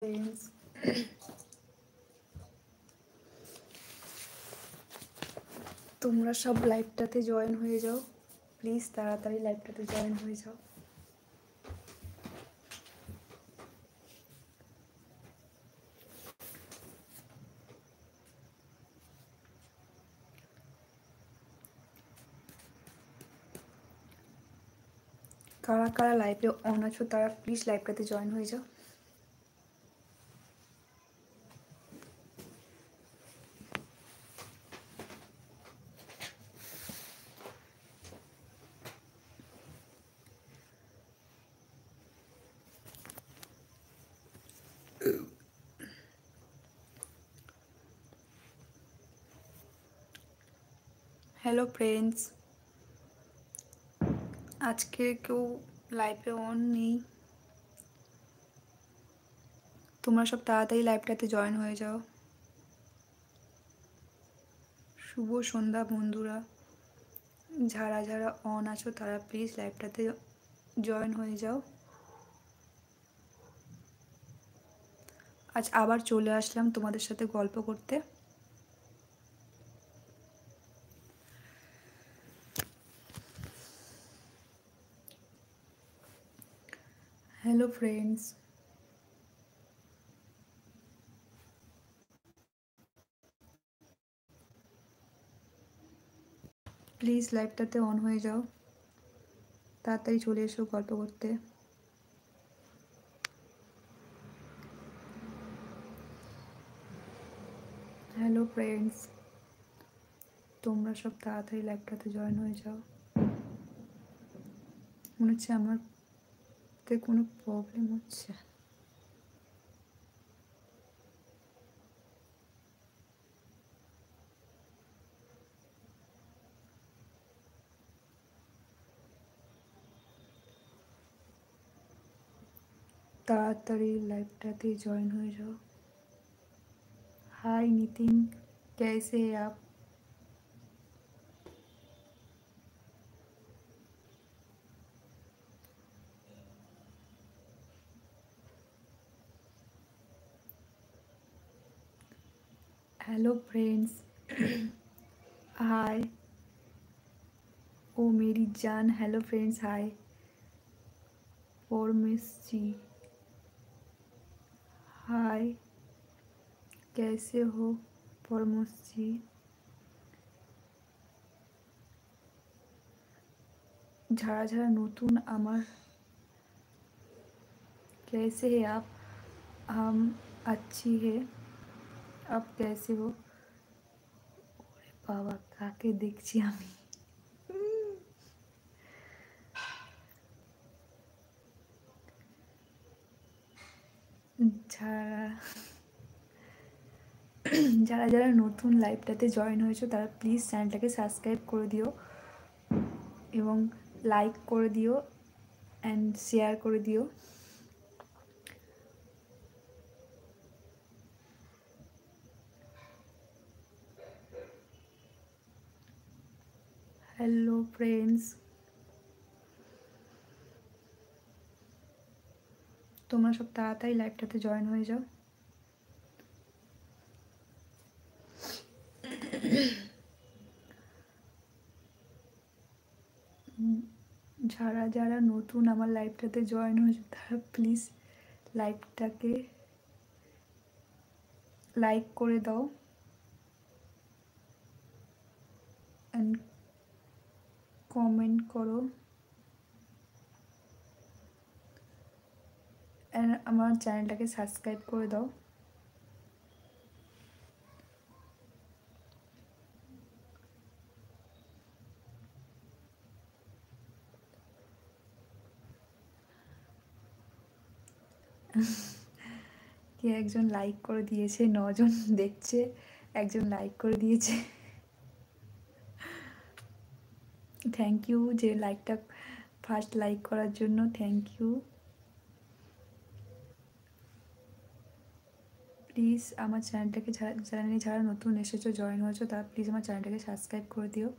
Friends, তোমরা সব লাইভটাতে join হয়ে যাও প্লিজ, তাড়াতাড়ি লাইভটাতে জয়েন হয়ে যাও। কারা কারা লাইভে অন আছো তারা প্লিজ লাইভটাতে জয়েন হয়ে যাও। হ্যালো ফ্রেন্ডস, আজকে কেউ লাইভে অন নেই, তোমরা সব তাড়াতাড়ি লাইভটাতে জয়েন হয়ে যাও। শুভ সন্ধ্যা বন্ধুরা, যারা যারা অন আছো তারা প্লিজ লাইভটাতে জয়েন হয়ে যাও। আজ আবার চলে আসলাম তোমাদের সাথে গল্প করতে। হ্যালো ফ্রেন্ডস, প্লিজ লাইভটাতে অন হয়ে যাও, তাড়াতাড়ি চলে এসো গল্প করতে। হ্যালো ফ্রেন্ডস, তোমরা সব তাড়াতাড়ি লাইভটাতে জয়েন হয়ে যাও। মনে হচ্ছে আমার কোনো প্রবলেম হচ্ছে। ताड़ाताड़ी लाइवटाते जॉइन हो जाओ। हाय नितिन, कैसे हैं आप? हेलो फ्रेंड्स, हाय। ओ मेरी जान, हेलो फ्रेंड्स, हाय। फॉर्मिस जी, हाय, कैसे हो फॉर्मिस जी? যারা যারা নতুন আমার, कैसे हैं आप? हम अच्छी है, आप कैसे हो? ওরে বাবা, কাকে দেখছি আমি? যারা যারা যারা নতুন লাইভটাতে জয়েন হয়েছো তারা প্লিজ চ্যানেলটাকে সাবস্ক্রাইব করে দিও এবং লাইক করে দিও অ্যান্ড শেয়ার করে দিও। হ্যালো ফ্রেন্ডস, তোমরা সব তাড়াতাড়ি লাইভটাতে জয়েন হয়ে যাও। যারা যারা নতুন আমার লাইভটাতে জয়েন হয়েছে তারা প্লিজ লাইভটাকে লাইক করে দাও অ্যান্ড কমেন্ট করো অ্যান্ড আমার চ্যানেলটাকে সাবস্ক্রাইব করে দাও। কে একজন লাইক করে দিয়েছে, 9 জন দেখছে, একজন লাইক করে দিয়েছে। থ্যাংক ইউ যে লাইকটা ফার্স্ট লাইক করার জন্য, থ্যাংক ইউ। প্লিজ আমার চ্যানেলটাকে চ্যানেলে যারা নতুন এসেছো জয়েন হয়েছো তারা প্লিজ আমার চ্যানেলটাকে সাবস্ক্রাইব করে দিও।